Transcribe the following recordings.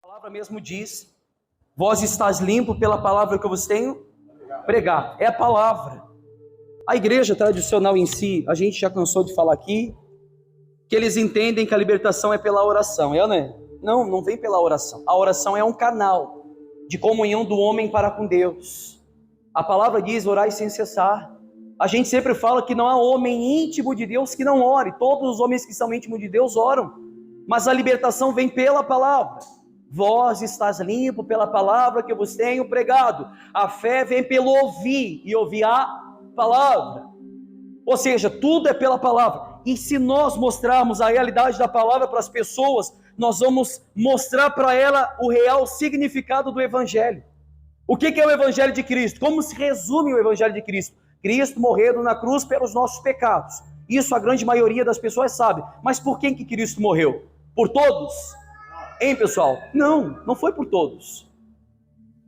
A palavra mesmo diz: vós estás limpo pela palavra que eu vos tenho pregado. É a palavra. A igreja tradicional em si, a gente já cansou de falar aqui, que eles entendem que a libertação é pela oração, né? Não, não vem pela oração. A oração é um canal de comunhão do homem para com Deus. A palavra diz: orai sem cessar. A gente sempre fala que não há homem íntimo de Deus que não ore. Todos os homens que são íntimos de Deus oram. Mas a libertação vem pela palavra. Vós estás limpo pela palavra que eu vos tenho pregado. A fé vem pelo ouvir, e ouvir a palavra. Ou seja, tudo é pela palavra. E se nós mostrarmos a realidade da palavra para as pessoas, nós vamos mostrar para ela o real significado do Evangelho. O que é o Evangelho de Cristo? Como se resume o Evangelho de Cristo? Cristo morrendo na cruz pelos nossos pecados. Isso a grande maioria das pessoas sabe. Mas por quem que Cristo morreu? Por todos? Hein, pessoal? Não, não foi por todos.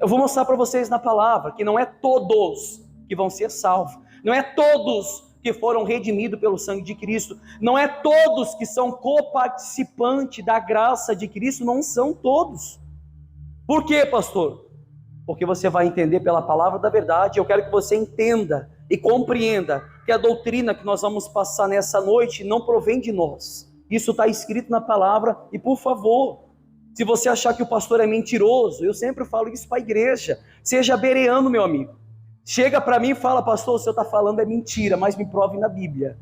Eu vou mostrar para vocês na palavra que não é todos que vão ser salvos. Não é todos que foram redimidos pelo sangue de Cristo. Não é todos que são coparticipantes da graça de Cristo. Não são todos. Por quê, pastor? Porque você vai entender pela palavra da verdade. Eu quero que você entenda e compreenda que a doutrina que nós vamos passar nessa noite não provém de nós. Isso está escrito na palavra. E por favor, se você achar que o pastor é mentiroso, eu sempre falo isso para a igreja, seja bereano, meu amigo. Chega para mim e fala: pastor, o senhor está falando é mentira, mas me prove na Bíblia.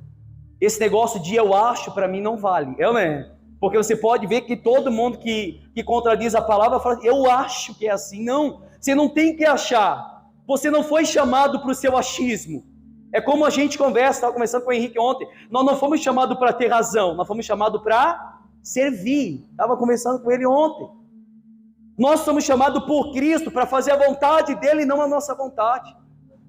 Esse negócio de eu acho, para mim não vale, né? Porque você pode ver que todo mundo que contradiz a palavra fala: eu acho que é assim. Não, você não tem que achar. Você não foi chamado para o seu achismo. É como a gente conversa, estava conversando com o Henrique ontem, nós não fomos chamados para ter razão, nós fomos chamados para servir. Estava conversando com ele ontem. Nós somos chamados por Cristo para fazer a vontade dele e não a nossa vontade.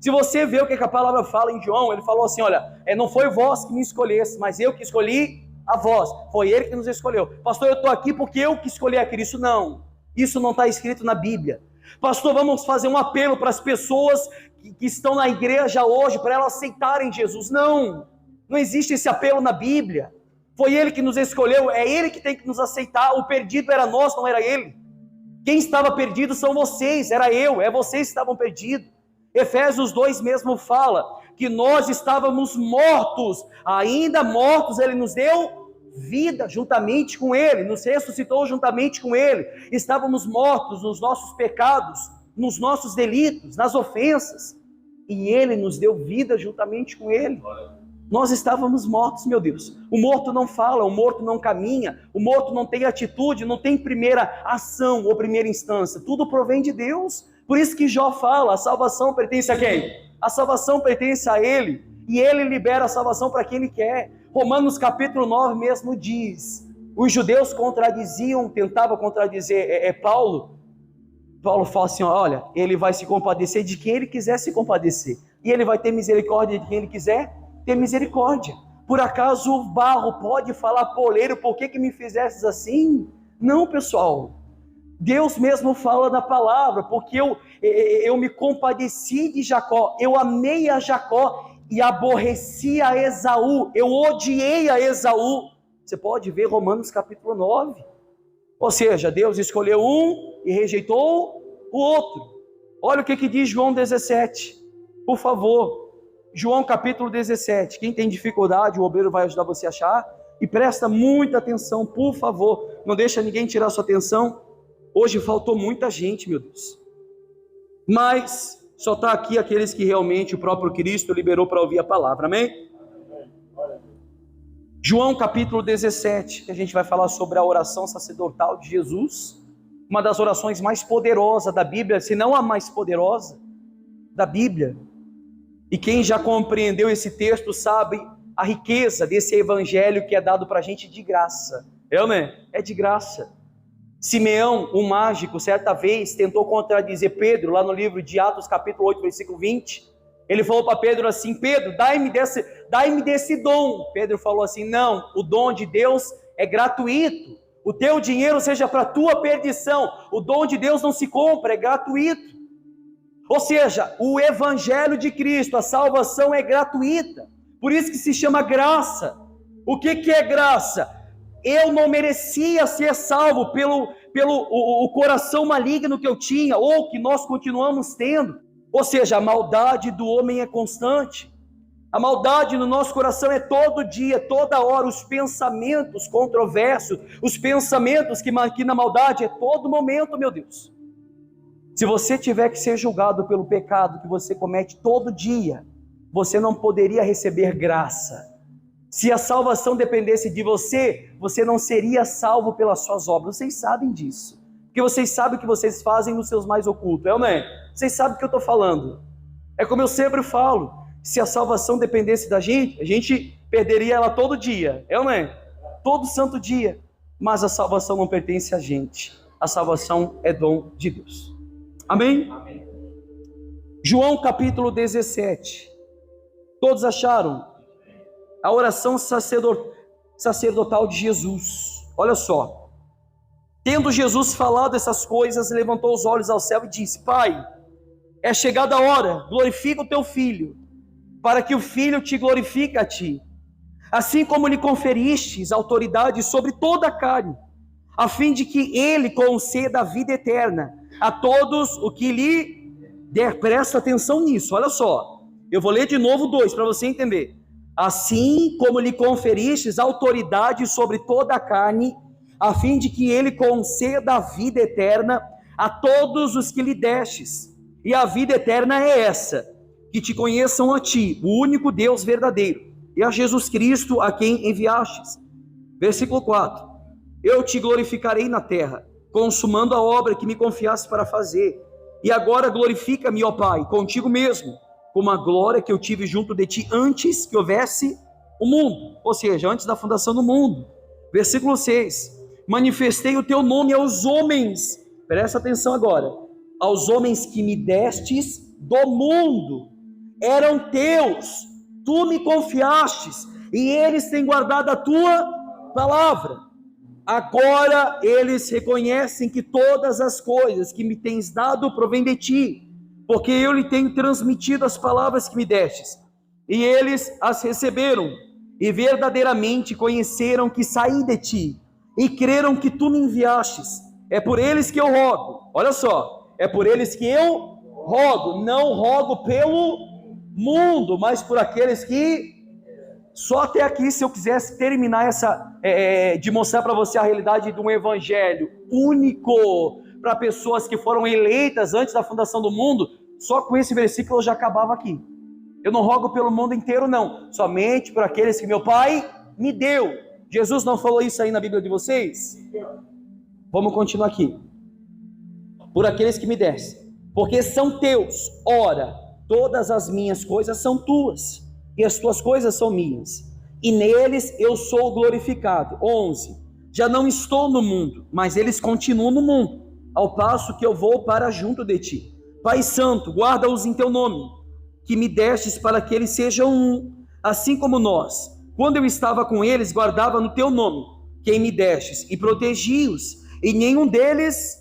Se você vê o que a palavra fala em João, ele falou assim: olha, não foi vós que me escolhesse, mas eu que escolhi a vós. Foi ele que nos escolheu. Pastor, eu estou aqui porque eu que escolhi a Cristo. Não, isso não está escrito na Bíblia. Pastor, vamos fazer um apelo para as pessoas que estão na igreja hoje, para elas aceitarem Jesus. Não, não existe esse apelo na Bíblia. Foi ele que nos escolheu, é ele que tem que nos aceitar. O perdido era nós, não era ele. Quem estava perdido são vocês, era eu, é vocês que estavam perdidos. Efésios 2 mesmo fala que nós estávamos mortos, ainda mortos, ele nos deu vida juntamente com ele, nos ressuscitou juntamente com ele. Estávamos mortos nos nossos pecados, nos nossos delitos, nas ofensas, e ele nos deu vida juntamente com ele. Nós estávamos mortos, meu Deus. O morto não fala, o morto não caminha, o morto não tem atitude, não tem primeira ação ou primeira instância. Tudo provém de Deus. Por isso que Jó fala: a salvação pertence a quem? A salvação pertence a ele, e ele libera a salvação para quem ele quer. Romanos capítulo 9 mesmo diz: os judeus contradiziam, tentavam contradizer Paulo. Paulo fala assim: olha, ele vai se compadecer de quem ele quiser se compadecer, e ele vai ter misericórdia de quem ele quiser ter misericórdia. Por acaso o barro pode falar: poleiro, por que me fizestes assim? Não, pessoal. Deus mesmo fala na palavra: porque eu me compadeci de Jacó, eu amei a Jacó e aborreci a Esaú, eu odiei a Esaú. Você pode ver Romanos capítulo 9. Ou seja, Deus escolheu um e rejeitou o outro. Olha o que diz João 17, por favor. João capítulo 17, quem tem dificuldade, o obreiro vai ajudar você a achar, e presta muita atenção, por favor, não deixa ninguém tirar sua atenção. Hoje faltou muita gente, meu Deus, mas só está aqui aqueles que realmente o próprio Cristo liberou para ouvir a palavra, amém? João capítulo 17, que a gente vai falar sobre a oração sacerdotal de Jesus, uma das orações mais poderosas da Bíblia, se não a mais poderosa da Bíblia. E quem já compreendeu esse texto sabe a riqueza desse evangelho que é dado para a gente de graça. É de graça. Simeão, o mágico, certa vez tentou contradizer Pedro, lá no livro de Atos capítulo 8, versículo 20. Ele falou para Pedro assim: Pedro, dai-me desse dom. Pedro falou assim: não, o dom de Deus é gratuito. O teu dinheiro seja para a tua perdição. O dom de Deus não se compra, é gratuito. Ou seja, o evangelho de Cristo, a salvação é gratuita. Por isso que se chama graça. O que é graça? eu não merecia ser salvo pelo o coração maligno que eu tinha, ou que nós continuamos tendo. Ou seja, a maldade do homem é constante. A maldade no nosso coração é todo dia, toda hora, os pensamentos controversos, os pensamentos que na maldade é todo momento, meu Deus. Se você tiver que ser julgado pelo pecado que você comete todo dia, você não poderia receber graça. Se a salvação dependesse de você, você não seria salvo pelas suas obras. Vocês sabem disso, porque vocês sabem o que vocês fazem nos seus mais ocultos, não é? Vocês sabem o que eu estou falando. É como eu sempre falo, se a salvação dependesse da gente, a gente perderia ela todo dia, não é? Todo santo dia. Mas a salvação não pertence a gente, a salvação é dom de Deus. Amém? Amém. João capítulo 17. Todos acharam? A oração sacerdotal de Jesus. Olha só. Tendo Jesus falado essas coisas, levantou os olhos ao céu e disse: Pai, é chegada a hora, glorifica o teu Filho, para que o Filho te glorifique a ti, assim como lhe conferistes autoridade sobre toda a carne, a fim de que ele conceda a vida eterna a todos o que lhe der. Presta atenção nisso, olha só. Eu vou ler de novo 2 para você entender. Assim como lhe conferistes autoridade sobre toda a carne, a fim de que ele conceda a vida eterna a todos os que lhe destes. E a vida eterna é essa, que te conheçam a ti, o único Deus verdadeiro, e a Jesus Cristo a quem enviastes. Versículo 4. Eu te glorificarei na terra, consumando a obra que me confiaste para fazer. E agora glorifica-me, ó Pai, contigo mesmo, como a glória que eu tive junto de ti antes que houvesse o mundo, ou seja, antes da fundação do mundo. Versículo 6, manifestei o teu nome aos homens, presta atenção agora, aos homens que me destes do mundo, eram teus, tu me confiastes, e eles têm guardado a tua palavra. Agora eles reconhecem que todas as coisas que me tens dado provêm de ti, porque eu lhe tenho transmitido as palavras que me destes, e eles as receberam, e verdadeiramente conheceram que saí de ti, e creram que tu me enviastes. É por eles que eu rogo, olha só, é por eles que eu rogo, não rogo pelo mundo, mas por aqueles que... Só até aqui, se eu quisesse terminar de mostrar para você a realidade de um evangelho único, para pessoas que foram eleitas antes da fundação do mundo, só com esse versículo eu já acabava aqui. Eu não rogo pelo mundo inteiro, não, somente por aqueles que meu Pai me deu. Jesus não falou isso aí na Bíblia de vocês? Vamos continuar aqui. Por aqueles que me deste, porque são teus. Ora, todas as minhas coisas são tuas, e as tuas coisas são minhas, e neles eu sou glorificado. 11. Já não estou no mundo, mas eles continuam no mundo, ao passo que eu vou para junto de ti. Pai Santo, guarda-os em teu nome, que me destes, para que eles sejam um, assim como nós. Quando eu estava com eles, guardava no teu nome, quem me destes, e protegi-os, e nenhum deles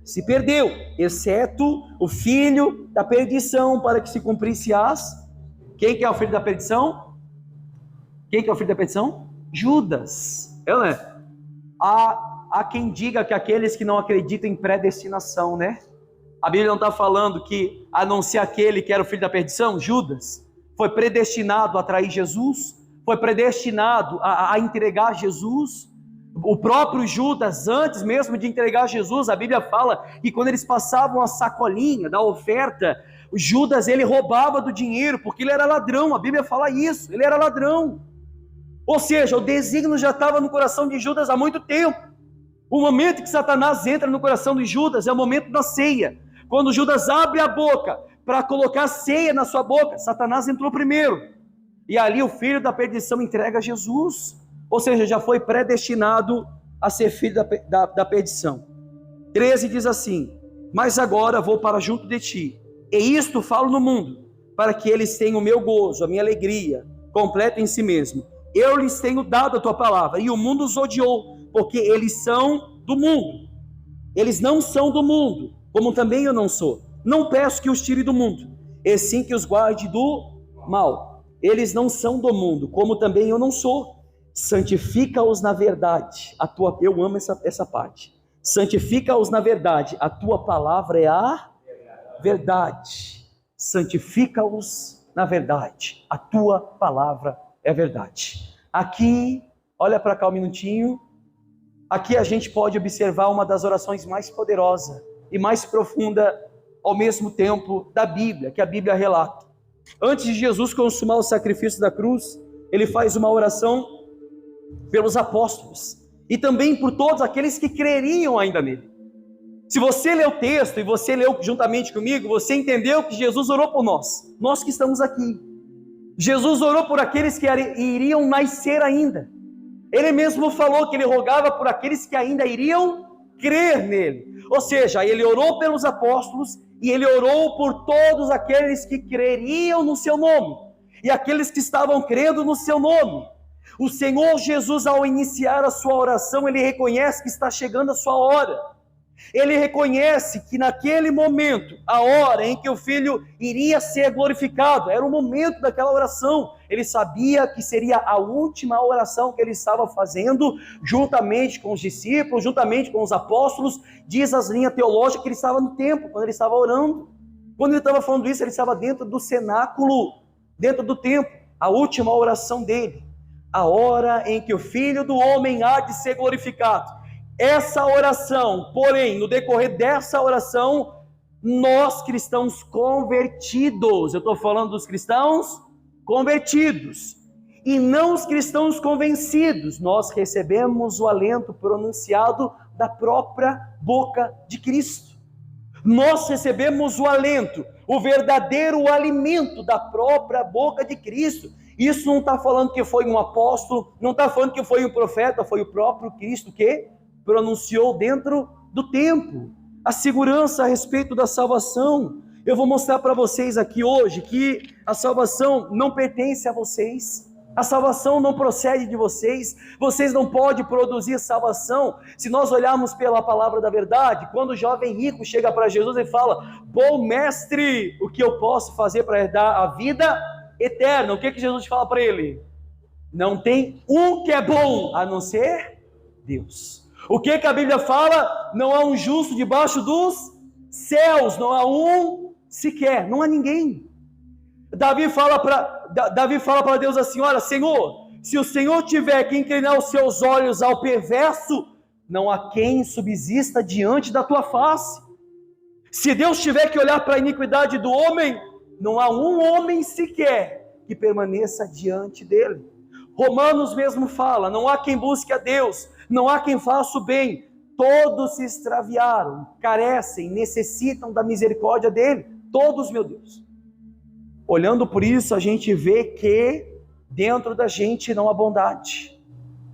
se perdeu, exceto o filho da perdição, para que se cumprisse as... Quem que é o filho da perdição? Quem que é o filho da perdição? Judas. Há quem diga que aqueles que não acreditam em predestinação, né? A Bíblia não está falando que, a não ser aquele que era o filho da perdição, Judas, foi predestinado a trair Jesus, foi predestinado a entregar Jesus. O próprio Judas, antes mesmo de entregar Jesus, a Bíblia fala que quando eles passavam a sacolinha da oferta, o Judas, ele roubava do dinheiro, porque ele era ladrão. A Bíblia fala isso, ele era ladrão. Ou seja, o desígnio já estava no coração de Judas há muito tempo. O momento que Satanás entra no coração de Judas é o momento da ceia. Quando Judas abre a boca para colocar ceia na sua boca, Satanás entrou primeiro. E ali o filho da perdição entrega Jesus. Ou seja, já foi predestinado a ser filho da perdição. 13 diz assim: mas agora vou para junto de ti, e isto falo no mundo, para que eles tenham o meu gozo, a minha alegria, completa em si mesmo. Eu lhes tenho dado a tua palavra, e o mundo os odiou, porque eles são do mundo. Eles não são do mundo, como também eu não sou. Não peço que os tire do mundo, e sim que os guarde do mal. Eles não são do mundo, como também eu não sou. santifica-os na verdade, eu amo essa parte, santifica-os na verdade, a tua palavra é a verdade, santifica-os na verdade, a tua palavra é a verdade. Aqui, olha para cá um minutinho, aqui a gente pode observar uma das orações mais poderosas e mais profunda ao mesmo tempo da Bíblia, que a Bíblia relata. Antes de Jesus consumar o sacrifício da cruz, ele faz uma oração pelos apóstolos e também por todos aqueles que creriam ainda nele. Se você lê o texto e você leu juntamente comigo, você entendeu que Jesus orou por nós que estamos aqui. Jesus orou por aqueles que iriam nascer ainda. Ele mesmo falou que ele rogava por aqueles que ainda iriam crer nele. Ou seja, ele orou pelos apóstolos e ele orou por todos aqueles que creriam no seu nome e aqueles que estavam crendo no seu nome. O Senhor Jesus, ao iniciar a sua oração, ele reconhece que está chegando a sua hora. Ele reconhece que naquele momento, a hora em que o Filho iria ser glorificado, era o momento daquela oração. Ele sabia que seria a última oração que ele estava fazendo, juntamente com os discípulos, juntamente com os apóstolos. Diz as linhas teológicas que ele estava no templo, quando ele estava orando. Quando ele estava falando isso, ele estava dentro do cenáculo, dentro do templo. A última oração dele, a hora em que o Filho do Homem há de ser glorificado. Essa oração, porém, no decorrer dessa oração, nós cristãos convertidos, eu estou falando dos cristãos convertidos, e não os cristãos convencidos, nós recebemos o alento pronunciado da própria boca de Cristo. Nós recebemos o alento, o verdadeiro alimento da própria boca de Cristo. Isso não está falando que foi um apóstolo, não está falando que foi um profeta, foi o próprio Cristo que pronunciou dentro do templo a segurança a respeito da salvação. Eu vou mostrar para vocês aqui hoje que a salvação não pertence a vocês, a salvação não procede de vocês, vocês não podem produzir salvação. Se nós olharmos pela palavra da verdade, quando o jovem rico chega para Jesus e fala: bom mestre, o que eu posso fazer para herdar a vida eterna? O que Jesus fala para ele? Não tem um que é bom a não ser Deus. O que a Bíblia fala? Não há um justo debaixo dos céus, não há um sequer, não há ninguém. Davi fala para Deus assim: olha, Senhor, se o Senhor tiver que inclinar os seus olhos ao perverso, não há quem subsista diante da tua face. Se Deus tiver que olhar para a iniquidade do homem, não há um homem sequer que permaneça diante dele. Romanos mesmo fala: não há quem busque a Deus, não há quem faça o bem, todos se extraviaram, carecem, necessitam da misericórdia dele, todos, meu Deus. Olhando por isso, a gente vê que dentro da gente não há bondade.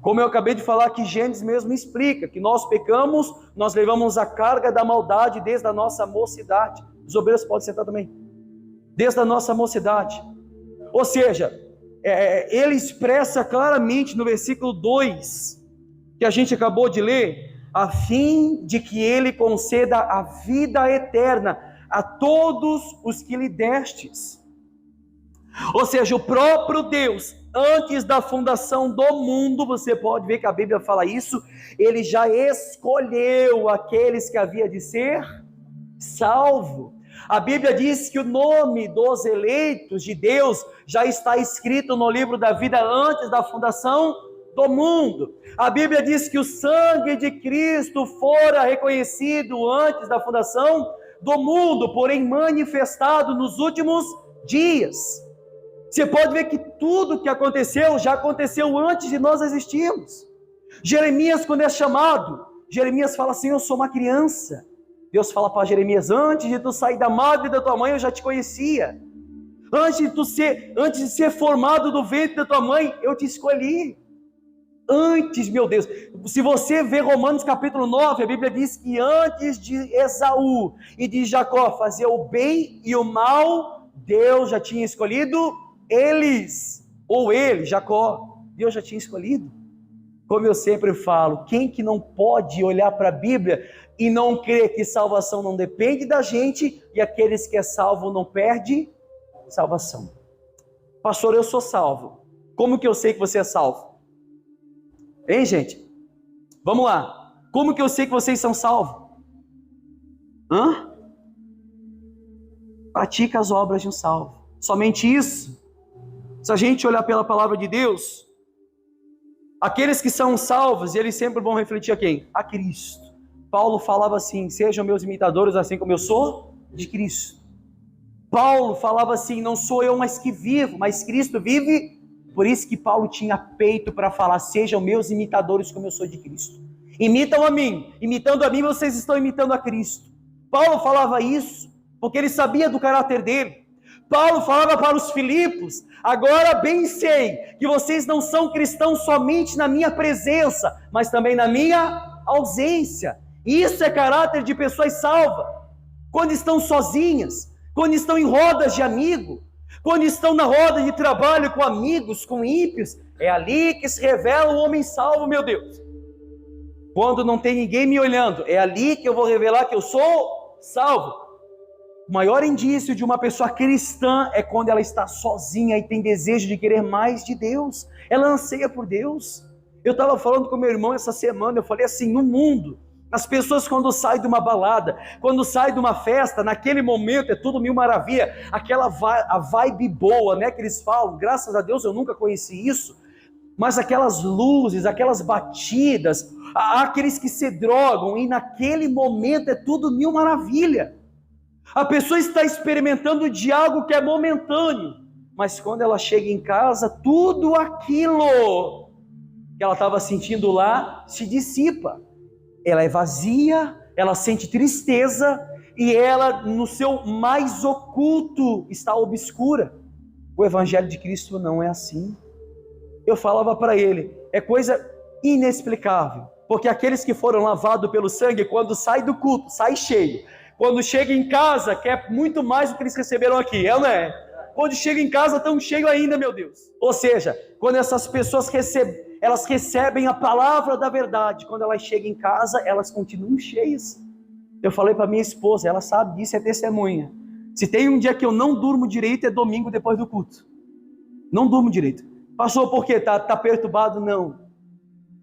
Como eu acabei de falar, que Gênesis mesmo explica, que nós pecamos, nós levamos a carga da maldade desde a nossa mocidade. Os obreiros podem sentar também. Desde a nossa mocidade. Ou seja, ele expressa claramente no versículo 2, que a gente acabou de ler, a fim de que ele conceda a vida eterna a todos os que lhe destes. Ou seja, o próprio Deus, antes da fundação do mundo, você pode ver que a Bíblia fala isso, ele já escolheu aqueles que havia de ser salvo. A Bíblia diz que o nome dos eleitos de Deus já está escrito no livro da vida antes da fundação do mundo. A Bíblia diz que o sangue de Cristo fora reconhecido antes da fundação do mundo, porém manifestado nos últimos dias. Você pode ver que tudo que aconteceu já aconteceu antes de nós existirmos. Jeremias, quando é chamado, Jeremias fala assim: eu sou uma criança. Deus fala para Jeremias: antes de tu sair da madre da tua mãe, eu já te conhecia. Antes de ser formado do ventre da tua mãe, eu te escolhi. Antes, meu Deus, se você ver Romanos capítulo 9, a Bíblia diz que antes de Esaú e de Jacó fazer o bem e o mal, Deus já tinha escolhido eles, ou ele, Jacó, Deus já tinha escolhido. Como eu sempre falo, quem que não pode olhar para a Bíblia e não crer que salvação não depende da gente, e aqueles que é salvo não perde salvação? Pastor, eu sou salvo. Como que eu sei que você é salvo? Hein, gente? Vamos lá. Como que eu sei que vocês são salvos? Pratica as obras de um salvo. Somente isso. Se a gente olhar pela palavra de Deus, aqueles que são salvos, eles sempre vão refletir a quem? A Cristo. Paulo falava assim: sejam meus imitadores assim como eu sou de Cristo. Paulo falava assim: não sou eu mais que vivo, mas Cristo vive. Por isso que Paulo tinha peito para falar: sejam meus imitadores como eu sou de Cristo. Imitam a mim. Imitando a mim, vocês estão imitando a Cristo. Paulo falava isso porque ele sabia do caráter dele. Paulo falava para os Filipos: agora bem sei que vocês não são cristãos somente na minha presença, mas também na minha ausência. Isso é caráter de pessoas salvas. Quando estão sozinhas, quando estão em rodas de amigo, quando estão na roda de trabalho com amigos, com ímpios, é ali que se revela o homem salvo, meu Deus. Quando não tem ninguém me olhando, é ali que eu vou revelar que eu sou salvo. O maior indício de uma pessoa cristã é quando ela está sozinha e tem desejo de querer mais de Deus. Ela anseia por Deus. Eu estava falando com meu irmão essa semana, eu falei assim: no mundo, as pessoas quando saem de uma balada, quando saem de uma festa, naquele momento é tudo mil maravilha, a vibe boa, né, que eles falam. Graças a Deus eu nunca conheci isso, mas aquelas luzes, aquelas batidas, há aqueles que se drogam e naquele momento é tudo mil maravilha. A pessoa está experimentando de algo que é momentâneo, mas quando ela chega em casa, tudo aquilo que ela estava sentindo lá se dissipa. Ela é vazia, ela sente tristeza e ela, no seu mais oculto, está obscura. O Evangelho de Cristo não é assim. Eu falava para ele: é coisa inexplicável, porque aqueles que foram lavados pelo sangue, quando sai do culto, sai cheio. Quando chega em casa, quer muito mais do que eles receberam aqui, é ou não é? Quando chega em casa, tão cheio ainda, meu Deus. Ou seja, quando essas pessoas elas recebem a palavra da verdade, quando elas chegam em casa, elas continuam cheias. Eu falei para minha esposa, ela sabe disso, é testemunha. Se tem um dia que eu não durmo direito, é domingo depois do culto. Não durmo direito. Pastor, por quê? Tá perturbado? Não.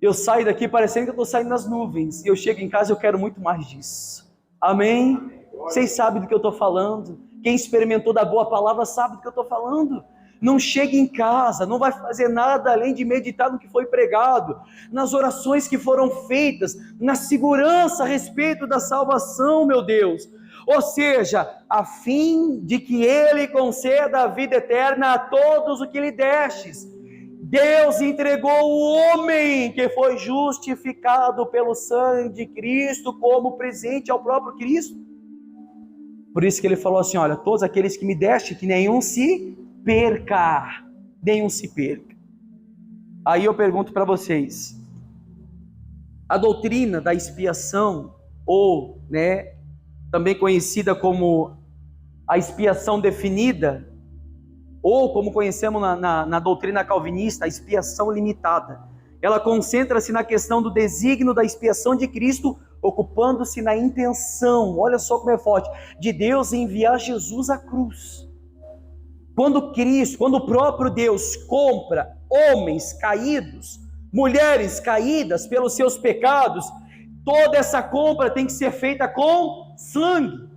Eu saio daqui parecendo que eu estou saindo nas nuvens, e eu chego em casa e eu quero muito mais disso. Amém? Vocês sabem do que eu estou falando. Quem experimentou da boa palavra sabe do que eu estou falando. Não chega em casa, não vai fazer nada além de meditar no que foi pregado, nas orações que foram feitas, na segurança a respeito da salvação, meu Deus. Ou seja, a fim de que Ele conceda a vida eterna a todos o que lhe destes. Deus entregou o homem que foi justificado pelo sangue de Cristo como presente ao próprio Cristo. Por isso que ele falou assim: olha, todos aqueles que me deste, que nenhum se perca, nenhum se perca. Aí eu pergunto para vocês, a doutrina da expiação, ou, né, também conhecida como a expiação definida, ou como conhecemos na doutrina calvinista, a expiação limitada, ela concentra-se na questão do desígnio da expiação de Cristo, ocupando-se na intenção, olha só como é forte, de Deus enviar Jesus à cruz. Quando o próprio Deus compra homens caídos, mulheres caídas pelos seus pecados, toda essa compra tem que ser feita com sangue.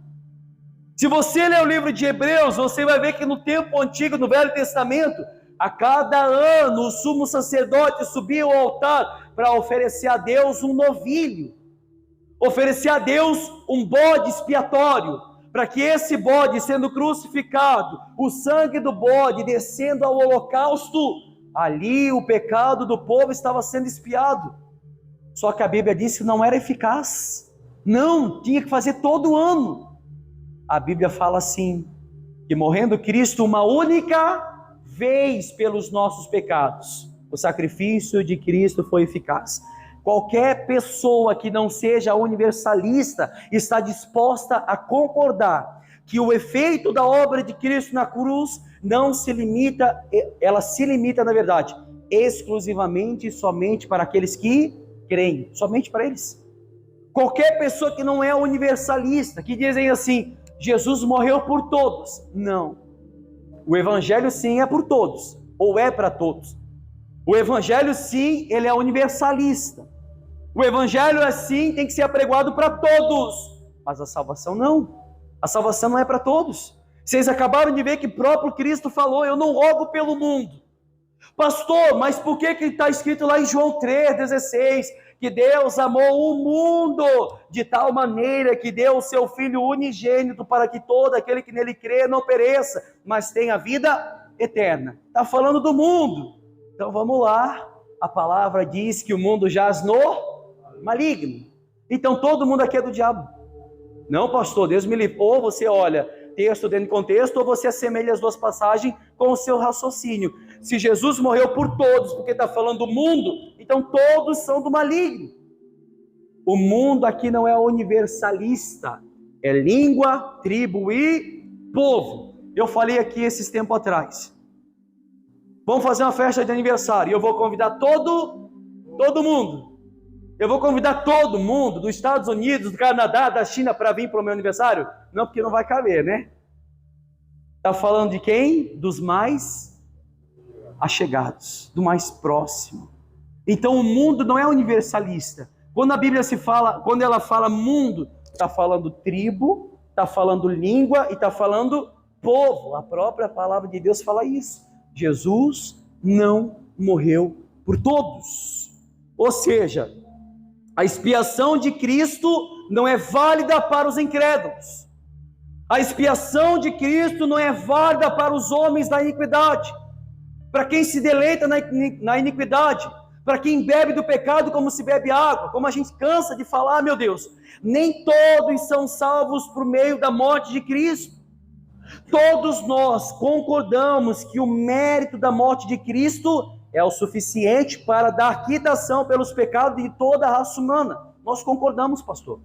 Se você ler o livro de Hebreus, você vai ver que no tempo antigo, no Velho Testamento, a cada ano o sumo sacerdote subia ao altar para oferecer a Deus um novilho, oferecer a Deus um bode expiatório, para que esse bode sendo crucificado, o sangue do bode descendo ao holocausto, ali o pecado do povo estava sendo expiado. Só que a Bíblia disse que não era eficaz, não, tinha que fazer todo ano. A Bíblia fala assim, que morrendo Cristo uma única vez pelos nossos pecados, o sacrifício de Cristo foi eficaz. Qualquer pessoa que não seja universalista está disposta a concordar que o efeito da obra de Cristo na cruz não se limita, ela se limita, na verdade, exclusivamente e somente para aqueles que creem, somente para eles. Qualquer pessoa que não é universalista, que dizem assim, Jesus morreu por todos. Não. O Evangelho sim é por todos, ou é para todos. O evangelho, sim, ele é universalista. O evangelho, assim, tem que ser apregoado para todos. Mas a salvação não. A salvação não é para todos. Vocês acabaram de ver que próprio Cristo falou: eu não rogo pelo mundo. Pastor, mas por que está escrito lá em João 3,16, que Deus amou o mundo de tal maneira que deu o seu Filho unigênito para que todo aquele que nele crê não pereça, mas tenha vida eterna? Está falando do mundo. Então vamos lá, a palavra diz que o mundo jaz no maligno. Então todo mundo aqui é do diabo. Não, pastor, Deus me livre. Ou você olha texto dentro de contexto, ou você assemelha as duas passagens com o seu raciocínio. Se Jesus morreu por todos, porque está falando do mundo, então todos são do maligno. O mundo aqui não é universalista, é língua, tribo e povo. Eu falei aqui esses tempos atrás. Vamos fazer uma festa de aniversário, e eu vou convidar todo mundo. Eu vou convidar todo mundo dos Estados Unidos, do Canadá, da China para vir para o meu aniversário? Não, porque não vai caber, né? Está falando de quem? Dos mais achegados, do mais próximo. Então o mundo não é universalista. Quando a Bíblia quando ela fala mundo, está falando tribo, está falando língua e está falando povo. A própria palavra de Deus fala isso. Jesus não morreu por todos. Ou seja, a expiação de Cristo não é válida para os incrédulos. A expiação de Cristo não é válida para os homens da iniquidade. Para quem se deleita na iniquidade. Para quem bebe do pecado como se bebe água. Como a gente cansa de falar, meu Deus. Nem todos são salvos por meio da morte de Cristo. Todos nós concordamos que o mérito da morte de Cristo é o suficiente para dar quitação pelos pecados de toda a raça humana. Nós concordamos, pastor,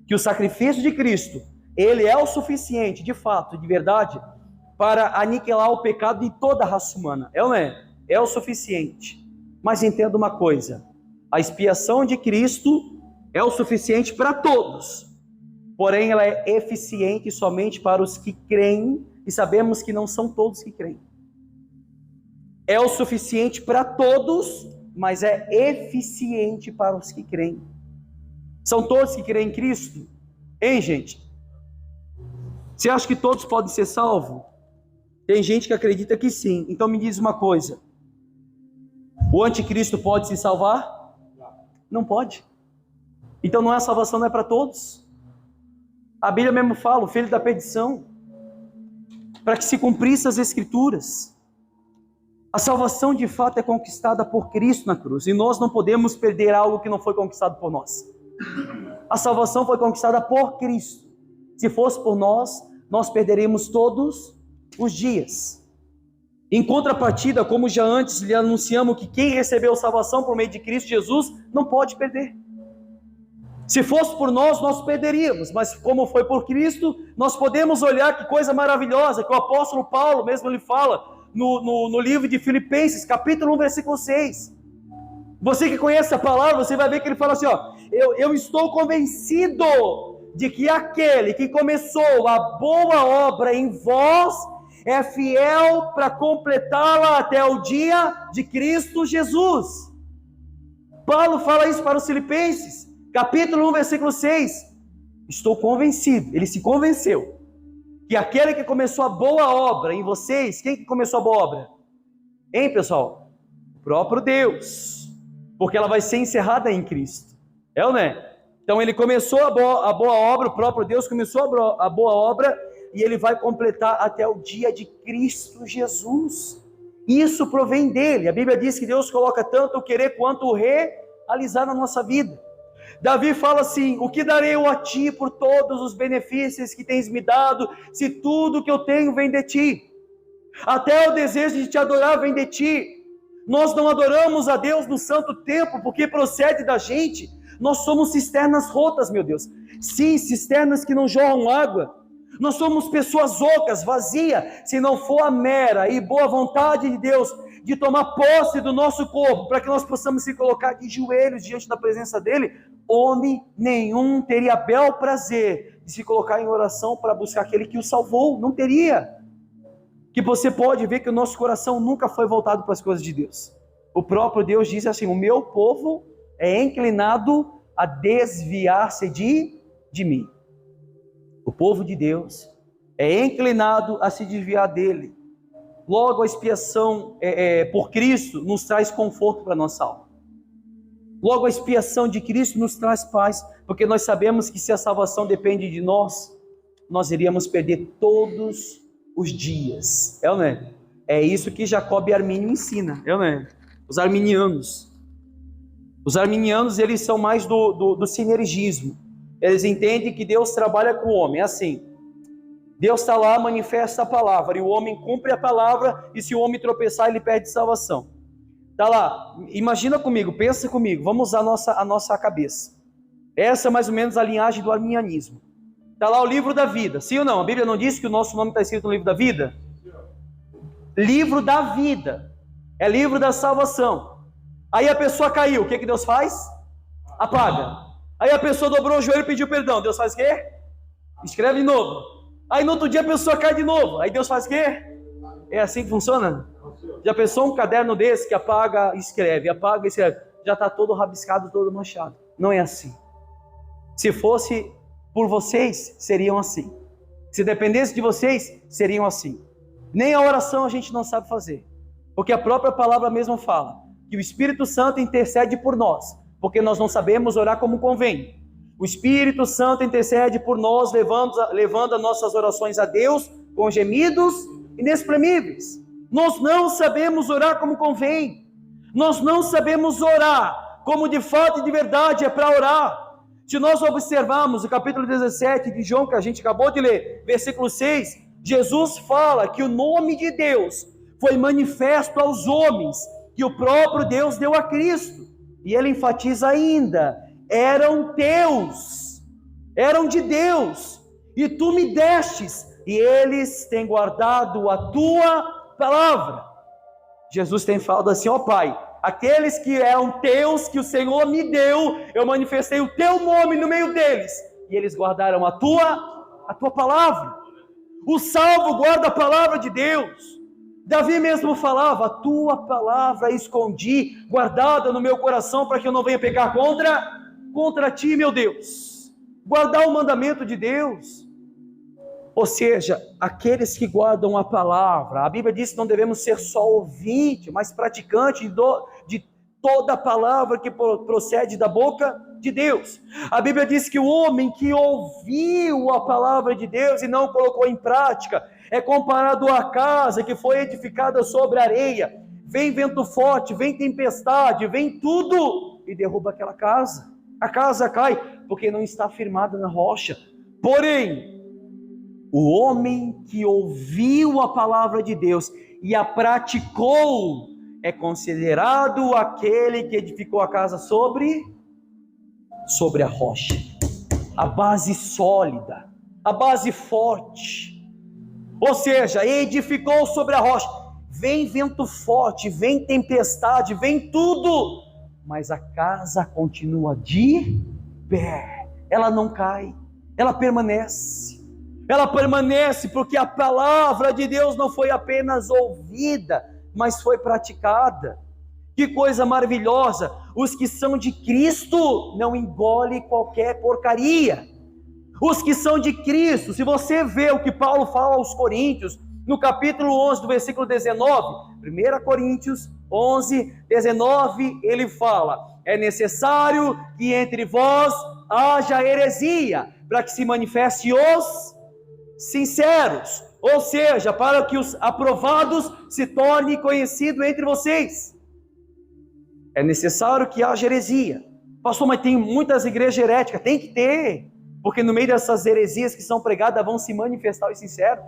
que o sacrifício de Cristo, ele é o suficiente, de fato, de verdade, para aniquilar o pecado de toda a raça humana. É ou não é? É o suficiente. Mas entenda uma coisa, a expiação de Cristo é o suficiente para todos, porém ela é eficiente somente para os que creem, e sabemos que não são todos que creem. É o suficiente para todos, mas é eficiente para os que creem. São todos que creem em Cristo? Hein, gente? Você acha que todos podem ser salvos? Tem gente que acredita que sim. Então me diz uma coisa. O anticristo pode se salvar? Não pode. Então não é a salvação, não é para todos. A Bíblia mesmo fala, o filho da perdição, para que se cumprisse as escrituras. A salvação de fato é conquistada por Cristo na cruz, e nós não podemos perder algo que não foi conquistado por nós. A salvação foi conquistada por Cristo. Se fosse por nós, nós perderíamos todos os dias. Em contrapartida, como já antes lhe anunciamos, que quem recebeu salvação por meio de Cristo Jesus não pode perder. Se fosse por nós, nós perderíamos, mas como foi por Cristo, nós podemos olhar que coisa maravilhosa, que o apóstolo Paulo mesmo ele fala no livro de Filipenses, capítulo 1, versículo 6. Você que conhece a palavra, você vai ver que ele fala assim, ó, eu estou convencido de que aquele que começou a boa obra em vós é fiel para completá-la até o dia de Cristo Jesus. Paulo fala isso para os Filipenses, capítulo 1, versículo 6. Estou convencido, ele se convenceu, que aquele que começou a boa obra em vocês, quem que começou a boa obra? Hein, pessoal? O próprio Deus, porque ela vai ser encerrada em Cristo. É ou não é? Então ele começou a boa obra, o próprio Deus começou a boa obra, e ele vai completar até o dia de Cristo Jesus. Isso provém dele. A Bíblia diz que Deus coloca tanto o querer quanto o realizar na nossa vida. Davi fala assim, o que darei eu a ti por todos os benefícios que tens me dado, se tudo que eu tenho vem de ti? Até o desejo de te adorar vem de ti. Nós não adoramos a Deus no santo templo, porque procede da gente. Nós somos cisternas rotas, meu Deus. Sim, cisternas que não jorram água. Nós somos pessoas ocas, vazias, se não for a mera e boa vontade de Deus de tomar posse do nosso corpo, para que nós possamos se colocar de joelhos diante da presença dele. Homem nenhum teria bel prazer de se colocar em oração para buscar aquele que o salvou. Não teria. Que você pode ver que o nosso coração nunca foi voltado para as coisas de Deus. O próprio Deus diz assim: o meu povo é inclinado a desviar-se de mim. O povo de Deus é inclinado a se desviar dele. Logo, a expiação por Cristo nos traz conforto para a nossa alma. Logo, a expiação de Cristo nos traz paz, porque nós sabemos que se a salvação depende de nós, nós iríamos perder todos os dias. É ou não é? É isso que Jacob Armínio ensina, é ou não é? Os arminianos. Os arminianos, eles são mais do sinergismo. Eles entendem que Deus trabalha com o homem, é assim. Deus está lá, manifesta a palavra, e o homem cumpre a palavra, e se o homem tropeçar, ele perde salvação. Está lá, imagina comigo, pensa comigo, vamos usar a nossa cabeça. Essa é mais ou menos a linhagem do arminianismo. Está lá o livro da vida, sim ou não? A Bíblia não diz que o nosso nome está escrito no livro da vida? Livro da vida, é livro da salvação. Aí a pessoa caiu, o que Deus faz? Apaga. Aí a pessoa dobrou o joelho e pediu perdão, Deus faz o quê? Escreve de novo. Aí no outro dia a pessoa cai de novo, aí Deus faz o quê? É assim que funciona? Já pensou um caderno desse que apaga e escreve, já está todo rabiscado, todo manchado? Não é assim. Se fosse por vocês, seriam assim. Se dependesse de vocês, seriam assim. Nem a oração a gente não sabe fazer, porque a própria palavra mesmo fala que o Espírito Santo intercede por nós, porque nós não sabemos orar como convém. O Espírito Santo intercede por nós, levando as nossas orações a Deus com gemidos inexprimíveis. Nós não sabemos orar como convém. Nós não sabemos orar como de fato e de verdade é para orar. Se nós observarmos o capítulo 17 de João, que a gente acabou de ler, versículo 6, Jesus fala que o nome de Deus foi manifesto aos homens, que o próprio Deus deu a Cristo. E ele enfatiza ainda: eram teus, eram de Deus, e tu me destes, e eles têm guardado a tua palavra. Jesus tem falado assim: ó Pai, aqueles que eram teus, que o Senhor me deu, eu manifestei o teu nome no meio deles, e eles guardaram a tua palavra. O salvo guarda a palavra de Deus. Davi mesmo falava: a tua palavra escondi, guardada no meu coração, para que eu não venha pecar contra ti, meu Deus. Guardar o mandamento de Deus. Ou seja, aqueles que guardam a palavra, a Bíblia diz que não devemos ser só ouvinte, mas praticante de toda a palavra que procede da boca de Deus. A Bíblia diz que o homem que ouviu a palavra de Deus e não colocou em prática, é comparado à casa que foi edificada sobre areia. Vem vento forte, vem tempestade, vem tudo e derruba aquela casa. A casa cai porque não está firmada na rocha. Porém, o homem que ouviu a palavra de Deus e a praticou é considerado aquele que edificou a casa sobre a rocha. A base sólida, a base forte. Ou seja, edificou sobre a rocha. Vem vento forte, vem tempestade, vem tudo, mas a casa continua de pé. Ela não cai, ela permanece. Ela permanece porque a palavra de Deus não foi apenas ouvida, mas foi praticada. Que coisa maravilhosa! Os que são de Cristo não engolem qualquer porcaria. Os que são de Cristo, se você vê o que Paulo fala aos Coríntios, no capítulo 11, do versículo 19, 1 Coríntios 11, 19, ele fala: é necessário que entre vós haja heresia, para que se manifeste os sinceros, ou seja, para que os aprovados se tornem conhecidos entre vocês. É necessário que haja heresia. Pastor, mas tem muitas igrejas heréticas. Tem que ter, porque no meio dessas heresias que são pregadas vão se manifestar os sinceros,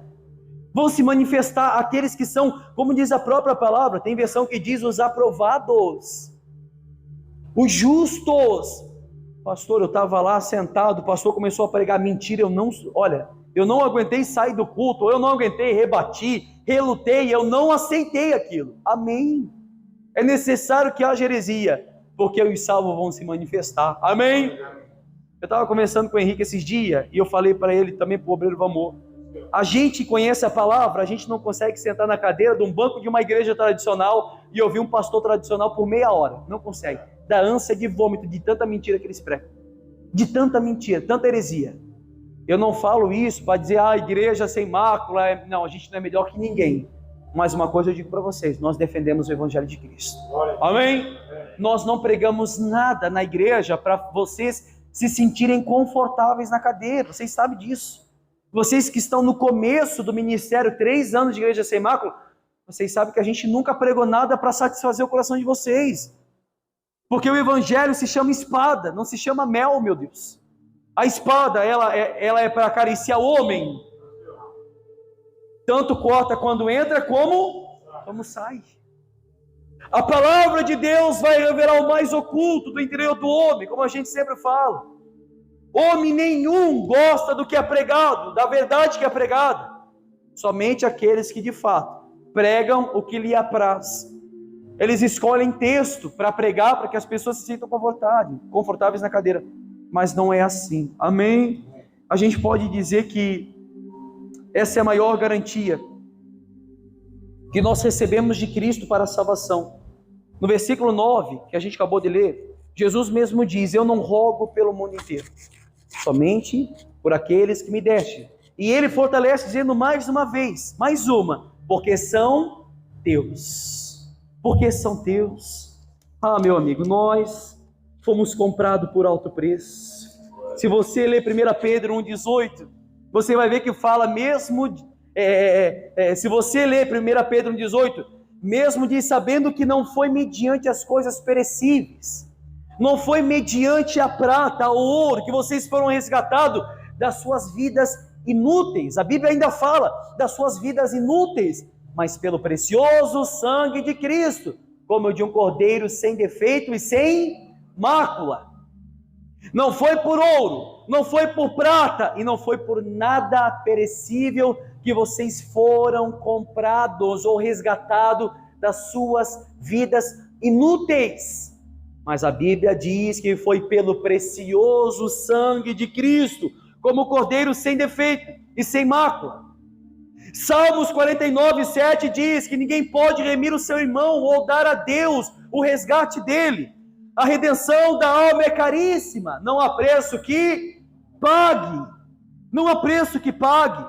vão se manifestar aqueles que são, como diz a própria palavra, tem versão que diz os aprovados, os justos. Pastor, eu estava lá sentado, o pastor começou a pregar mentira, eu não aguentei sair do culto, eu não aguentei, rebati, relutei, eu não aceitei aquilo. Amém. É necessário que haja heresia, porque os salvos vão se manifestar. Amém. Eu estava conversando com o Henrique esses dias, e eu falei para ele também, para o obreiro Vamor, A gente conhece a palavra, a gente não consegue sentar na cadeira de um banco de uma igreja tradicional e ouvir um pastor tradicional por meia hora. Não consegue. Dá ânsia de vômito de tanta mentira que eles pregam. De tanta mentira, tanta heresia. Eu não falo isso para dizer, igreja sem mácula. Não, a gente não é melhor que ninguém. Mas uma coisa eu digo para vocês, nós defendemos o Evangelho de Cristo. Amém? Nós não pregamos nada na igreja para vocês se sentirem confortáveis na cadeira. Vocês sabem disso. Vocês que estão no começo do ministério, 3 anos de igreja sem mácula, vocês sabem que a gente nunca pregou nada para satisfazer o coração de vocês. Porque o Evangelho se chama espada, não se chama mel, meu Deus. A espada, ela é para acariciar o homem. Tanto corta quando entra, como sai. A palavra de Deus vai revelar o mais oculto do interior do homem, como a gente sempre fala. Homem nenhum gosta do que é pregado, da verdade que é pregada. Somente aqueles que de fato pregam o que lhe apraz. Eles escolhem texto para pregar, para que as pessoas se sintam confortáveis na cadeira. Mas não é assim. Amém? A gente pode dizer que essa é a maior garantia que nós recebemos de Cristo para a salvação. No versículo 9, que a gente acabou de ler, Jesus mesmo diz, eu não rogo pelo mundo inteiro, somente por aqueles que me deste. E ele fortalece dizendo mais uma vez, mais uma, porque são teus. Porque são teus. Meu amigo, nós fomos comprados por alto preço. Se você ler 1 Pedro 1,18, você vai ver que fala mesmo, se você ler 1 Pedro 1,18, mesmo diz, sabendo que não foi mediante as coisas perecíveis, não foi mediante a prata, o ouro, que vocês foram resgatados das suas vidas inúteis. A Bíblia ainda fala das suas vidas inúteis, mas pelo precioso sangue de Cristo, como o de um cordeiro sem defeito e sem mácula. Não foi por ouro, não foi por prata e não foi por nada perecível que vocês foram comprados ou resgatados das suas vidas inúteis. Mas a Bíblia diz que foi pelo precioso sangue de Cristo, como cordeiro sem defeito e sem mácula. Salmos 49:7 diz que ninguém pode remir o seu irmão ou dar a Deus o resgate dele. A redenção da alma é caríssima, não há preço que pague. Não há preço que pague.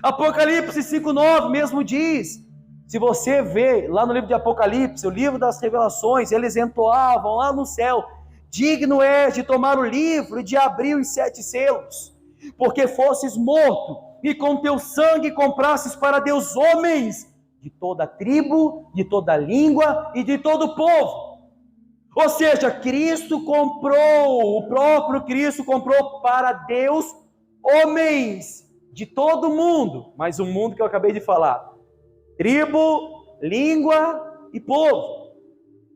Apocalipse 5:9 mesmo diz, se você vê lá no livro de Apocalipse, o livro das revelações, eles entoavam lá no céu, digno és de tomar o livro e de abrir os 7 selos, porque fosses morto e com teu sangue comprasses para Deus homens de toda tribo, de toda língua e de todo povo. Ou seja, Cristo comprou, o próprio Cristo comprou para Deus homens de todo mundo, mas o mundo que eu acabei de falar, tribo, língua e povo.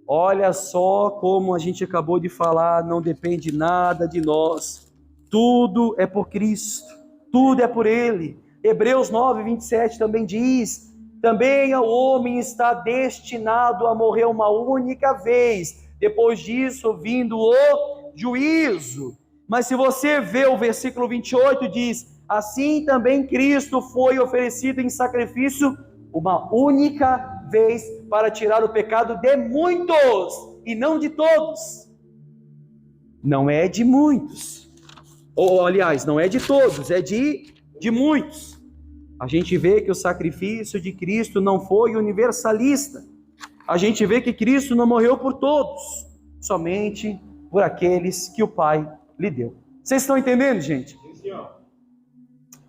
Olha só como a gente acabou de falar, não depende nada de nós, tudo é por Cristo, tudo é por Ele. Hebreus 9:27 também diz, também ao homem está destinado a morrer uma única vez, depois disso vindo o juízo. Mas se você vê o versículo 28 diz, assim também Cristo foi oferecido em sacrifício uma única vez para tirar o pecado de muitos e não de todos. Não é de muitos, ou aliás, não é de todos, é de muitos. A gente vê que o sacrifício de Cristo não foi universalista. A gente vê que Cristo não morreu por todos, somente por aqueles que o Pai lhe deu. Vocês estão entendendo, gente? Sim, senhor.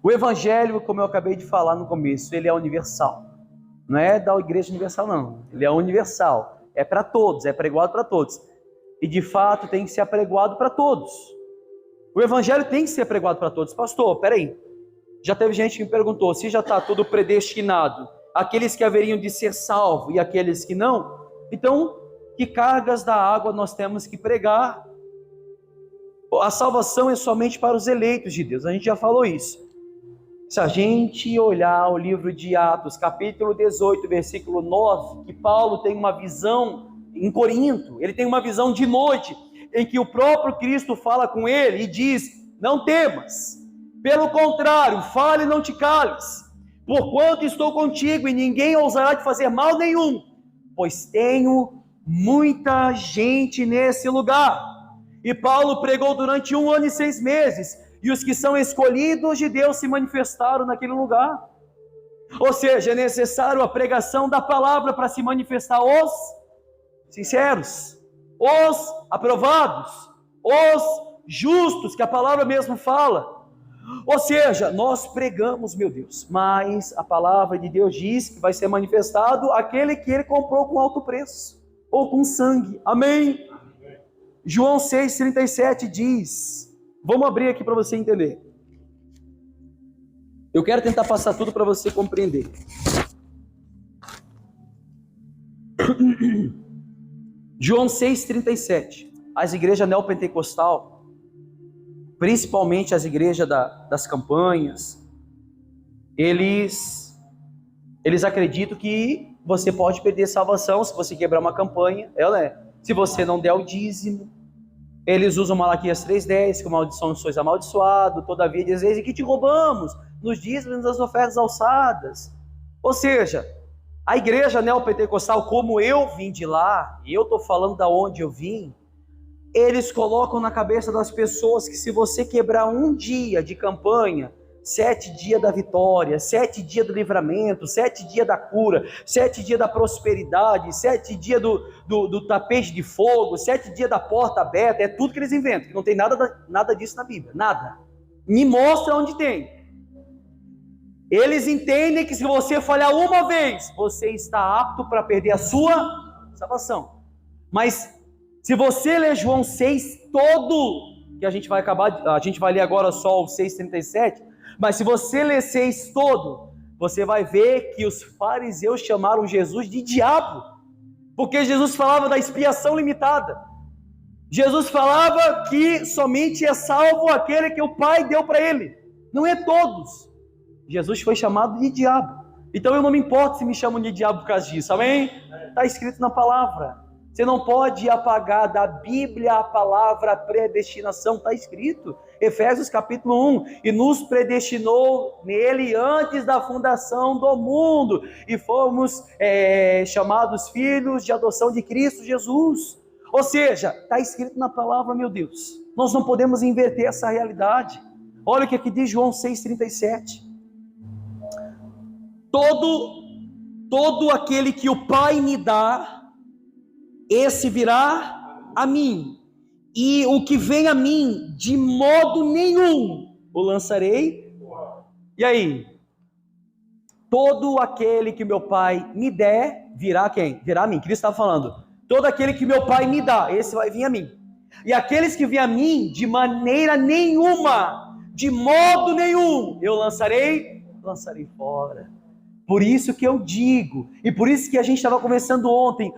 O Evangelho, como eu acabei de falar no começo, ele é universal. Não é da Igreja Universal, não. Ele é universal. É para todos, é apregoado para todos. E de fato tem que ser apregoado para todos. O Evangelho tem que ser apregoado para todos. Pastor, peraí. Já teve gente que me perguntou, se já está tudo predestinado, aqueles que haveriam de ser salvos e aqueles que não, então, que cargas da água nós temos que pregar? A salvação é somente para os eleitos de Deus, a gente já falou isso. Se a gente olhar o livro de Atos, capítulo 18, versículo 9, que Paulo tem uma visão em Corinto, ele tem uma visão de noite, em que o próprio Cristo fala com ele e diz, não temas, Pelo contrário, fale e não te cales, porquanto estou contigo e ninguém ousará te fazer mal nenhum, pois tenho muita gente nesse lugar. E Paulo pregou durante 1 ano e 6 meses, e os que são escolhidos de Deus se manifestaram naquele lugar. Ou seja, é necessário a pregação da palavra para se manifestar os sinceros, os aprovados, os justos, que a palavra mesmo fala. Ou seja, nós pregamos, meu Deus, mas a palavra de Deus diz que vai ser manifestado aquele que ele comprou com alto preço, ou com sangue, amém? João 6,37 diz, vamos abrir aqui para você entender, eu quero tentar passar tudo para você compreender. João 6,37, as igrejas neopentecostal, principalmente as igrejas das campanhas, eles acreditam que você pode perder salvação se você quebrar uma campanha, se você não der o dízimo. Eles usam Malaquias 3,10, que maldição sois amaldiçoado, todavia dizeis que te roubamos, nos dízimos e nas ofertas alçadas. Ou seja, a igreja neopentecostal, como eu vim de lá, e eu estou falando da onde eu vim, eles colocam na cabeça das pessoas que se você quebrar um dia de campanha, 7 dias da vitória, 7 dias do livramento, 7 dias da cura, 7 dias da prosperidade, 7 dias do tapete de fogo, 7 dias da porta aberta, é tudo que eles inventam, que não tem nada disso na Bíblia, nada. Me mostra onde tem. Eles entendem que se você falhar uma vez, você está apto para perder a sua salvação. Mas se você ler João 6 todo, que a gente vai ler agora só o 6,37, mas se você ler 6 todo, você vai ver que os fariseus chamaram Jesus de diabo, porque Jesus falava da expiação limitada. Jesus falava que somente é salvo aquele que o Pai deu para ele, não é todos. Jesus foi chamado de diabo. Então eu não me importo se me chamam de diabo por causa disso, amém? Está escrito na palavra. Você não pode apagar da Bíblia a palavra predestinação, está escrito, Efésios capítulo 1, e nos predestinou nele antes da fundação do mundo, e fomos chamados filhos de adoção de Cristo Jesus. Ou seja, está escrito na palavra, meu Deus, nós não podemos inverter essa realidade. Olha o que aqui diz João 6,37, todo aquele que o Pai me dá, esse virá a mim, e o que vem a mim, de modo nenhum o lançarei. E aí? Todo aquele que meu Pai me der, virá a quem? Virá a mim. Cristo está falando, todo aquele que meu Pai me dá, esse vai vir a mim. E aqueles que vêm a mim, de maneira nenhuma, de modo nenhum, eu lançarei fora. Por isso que eu digo, e por isso que a gente estava conversando ontem,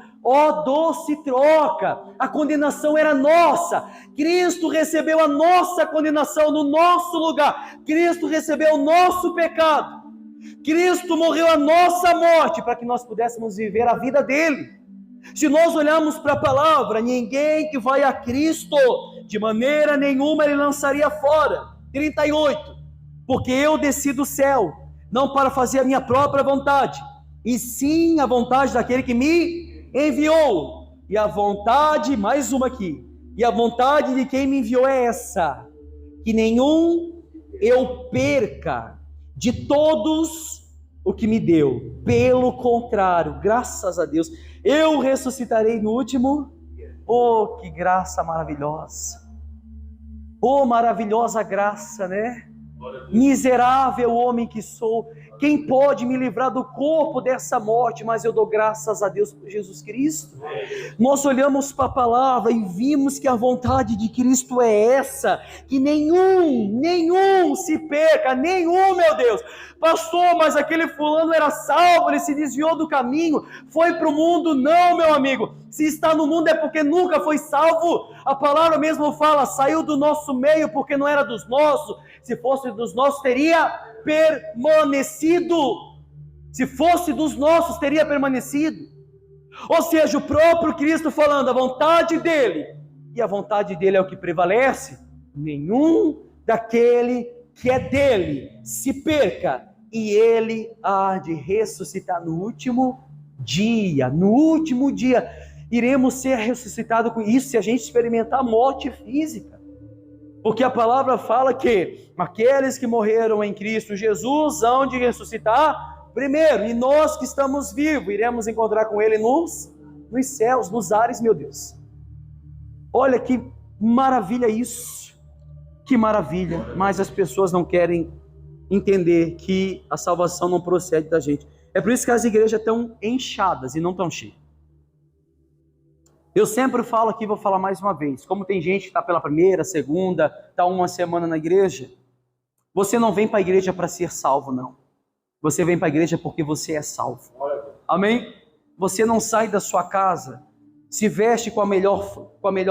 doce troca, a condenação era nossa, Cristo recebeu a nossa condenação no nosso lugar, Cristo recebeu o nosso pecado, Cristo morreu a nossa morte, para que nós pudéssemos viver a vida dele. Se nós olharmos para a palavra, ninguém que vai a Cristo, de maneira nenhuma ele lançaria fora. 38, porque eu desci do céu, não para fazer a minha própria vontade, e sim a vontade daquele que me enviou. E a vontade, mais uma aqui, e a vontade de quem me enviou é essa, que nenhum eu perca de todos o que me deu. Pelo contrário, graças a Deus, eu ressuscitarei no último. Oh, que graça maravilhosa! Oh, maravilhosa graça, né? Miserável homem que sou, quem pode me livrar do corpo dessa morte? Mas eu dou graças a Deus por Jesus Cristo. Nós olhamos para a palavra e vimos que a vontade de Cristo é essa, que nenhum se perca, nenhum, meu Deus. Pastor, mas aquele fulano era salvo, ele se desviou do caminho, foi para o mundo. Não, meu amigo, se está no mundo é porque nunca foi salvo. A palavra mesmo fala, saiu do nosso meio porque não era dos nossos. Se fosse dos nossos, teria permanecido. Se fosse dos nossos, teria permanecido. Ou seja, o próprio Cristo falando a vontade dele, e a vontade dele é o que prevalece. Nenhum daquele que é dele se perca, e ele há de ressuscitar no último dia. No último dia iremos ser ressuscitados com isso, se a gente experimentar a morte física. Porque a palavra fala que aqueles que morreram em Cristo Jesus hão de ressuscitar primeiro, e nós que estamos vivos iremos encontrar com Ele nos céus, nos ares, meu Deus. Olha que maravilha isso, que maravilha, mas as pessoas não querem entender que a salvação não procede da gente. É por isso que as igrejas estão inchadas e não estão cheias. Eu sempre falo aqui, vou falar mais uma vez, como tem gente que está pela primeira, segunda, está uma semana na igreja, você não vem para a igreja para ser salvo, não. Você vem para a igreja porque você é salvo. Amém? Você não sai da sua casa, se veste com a melhor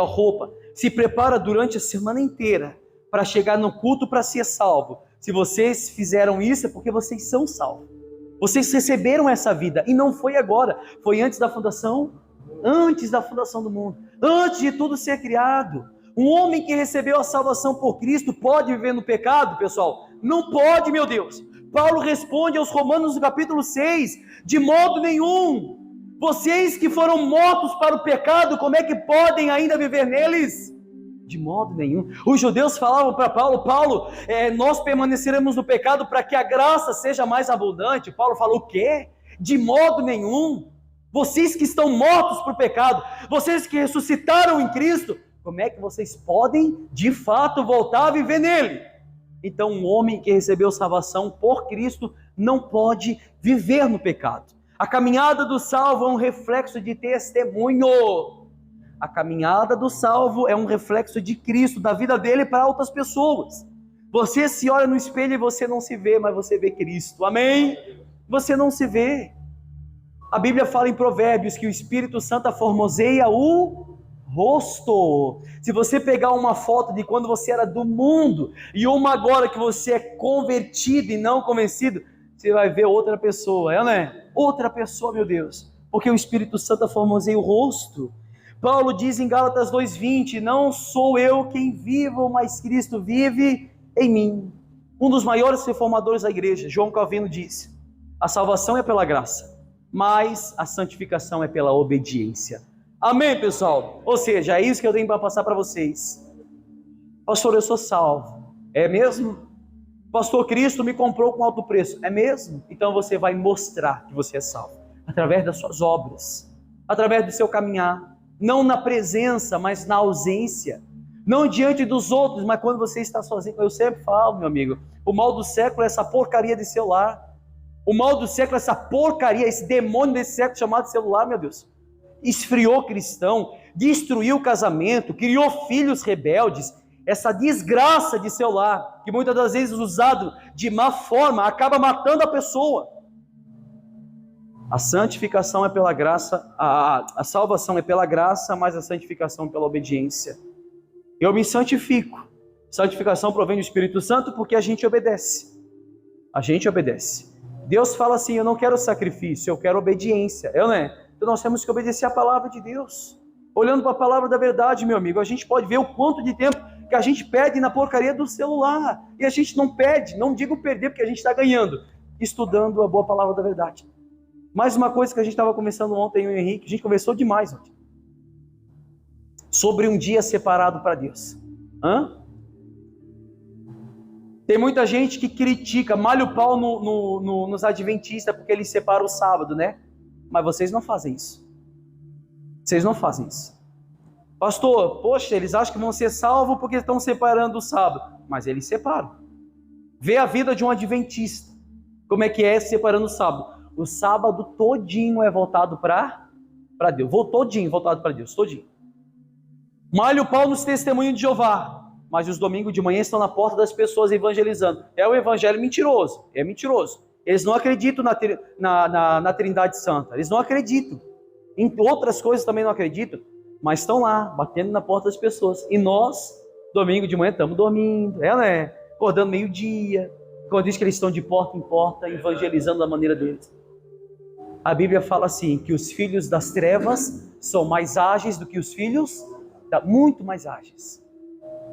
roupa, se prepara durante a semana inteira para chegar no culto para ser salvo. Se vocês fizeram isso é porque vocês são salvos. Vocês receberam essa vida e não foi agora, foi antes da fundação do mundo, antes de tudo ser criado. Um homem que recebeu a salvação por Cristo pode viver no pecado, pessoal? Não pode, meu Deus. Paulo responde aos Romanos no capítulo 6, de modo nenhum. Vocês que foram mortos para o pecado, como é que podem ainda viver neles? De modo nenhum. Os judeus falavam para Paulo, nós permaneceremos no pecado para que a graça seja mais abundante. Paulo falou, o quê? De modo nenhum. Vocês que estão mortos por pecado, vocês que ressuscitaram em Cristo, como é que vocês podem, de fato, voltar a viver nele? Então, um homem que recebeu salvação por Cristo não pode viver no pecado. A caminhada do salvo é um reflexo de testemunho. A caminhada do salvo é um reflexo de Cristo, da vida dele para outras pessoas. Você se olha no espelho e você não se vê, mas você vê Cristo. Amém? Você não se vê. A Bíblia fala em Provérbios que o Espírito Santo formoseia o rosto. Se você pegar uma foto de quando você era do mundo e uma agora que você é convertido e não convencido, você vai ver outra pessoa, não é? Outra pessoa, meu Deus. Porque o Espírito Santo formoseia o rosto. Paulo diz em Gálatas 2:20, não sou eu quem vivo, mas Cristo vive em mim. Um dos maiores reformadores da igreja, João Calvino, disse, a salvação é pela graça, mas a santificação é pela obediência. Amém, pessoal? Ou seja, é isso que eu tenho para passar para vocês. Pastor, eu sou salvo. É mesmo? Pastor, Cristo me comprou com alto preço. É mesmo? Então você vai mostrar que você é salvo. Através das suas obras. Através do seu caminhar. Não na presença, mas na ausência. Não diante dos outros, mas quando você está sozinho. Eu sempre falo, meu amigo, o mal do século é essa porcaria de celular. O mal do século é essa porcaria, esse demônio desse século chamado celular, meu Deus. Esfriou o cristão, destruiu o casamento, criou filhos rebeldes. Essa desgraça de celular, que muitas das vezes usado de má forma, acaba matando a pessoa. A santificação é pela graça, a salvação é pela graça, mas a santificação pela obediência. Eu me santifico. Santificação provém do Espírito Santo porque a gente obedece. A gente obedece. Deus fala assim, eu não quero sacrifício, eu quero obediência. Não é? Então nós temos que obedecer a palavra de Deus. Olhando para a palavra da verdade, meu amigo, a gente pode ver o quanto de tempo que a gente perde na porcaria do celular. E a gente não perde, não digo perder, porque a gente está ganhando, estudando a boa palavra da verdade. Mais uma coisa que a gente estava conversando ontem, eu e o Henrique, a gente conversou demais ontem. Sobre um dia separado para Deus. Tem muita gente que critica, malha o pau nos adventistas porque eles separam o sábado, né? Mas vocês não fazem isso. Vocês não fazem isso. Pastor, poxa, eles acham que vão ser salvos porque estão separando o sábado. Mas eles separam. Vê a vida de um adventista. Como é que é separando o sábado? O sábado todinho é voltado para Deus. Todinho voltado para Deus, todinho. Malha o pau nos testemunhos de Jeová. Mas os domingos de manhã estão na porta das pessoas evangelizando. É o evangelho mentiroso. É mentiroso. Eles não acreditam na Trindade Santa. Eles não acreditam. Em outras coisas também não acreditam. Mas estão lá, batendo na porta das pessoas. E nós, domingo de manhã, estamos dormindo. Né? Acordando meio-dia. Quando diz que eles estão de porta em porta, evangelizando da maneira deles. A Bíblia fala assim, que os filhos das trevas são mais ágeis do que os filhos, muito mais ágeis.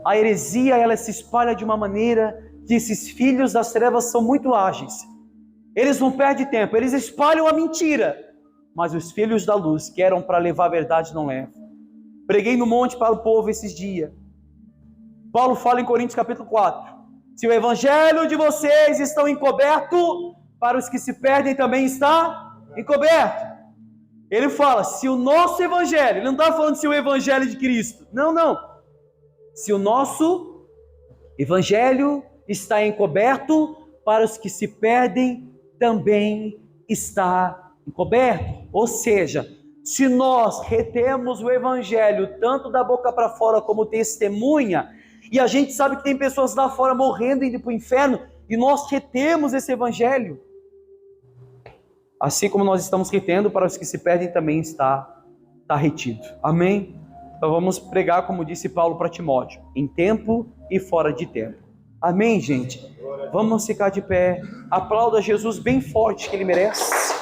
A heresia, ela se espalha de uma maneira que esses filhos das trevas são muito ágeis. Eles não perdem tempo, eles espalham a mentira, mas os filhos da luz, que eram para levar a verdade, não levam. Preguei no monte para o povo esses dias. Paulo fala em Coríntios capítulo 4, se o evangelho de vocês está encoberto, para os que se perdem também está encoberto. Ele fala, se o nosso evangelho, ele não está falando se o evangelho de Cristo, não. Se o nosso evangelho está encoberto, para os que se perdem também está encoberto. Ou seja, se nós retemos o evangelho tanto da boca para fora como testemunha, e a gente sabe que tem pessoas lá fora morrendo e indo para o inferno, e nós retemos esse evangelho, assim como nós estamos retendo, para os que se perdem também está retido. Amém? Então vamos pregar, como disse Paulo para Timóteo, em tempo e fora de tempo. Amém, gente? Vamos ficar de pé. Aplauda Jesus bem forte, que Ele merece.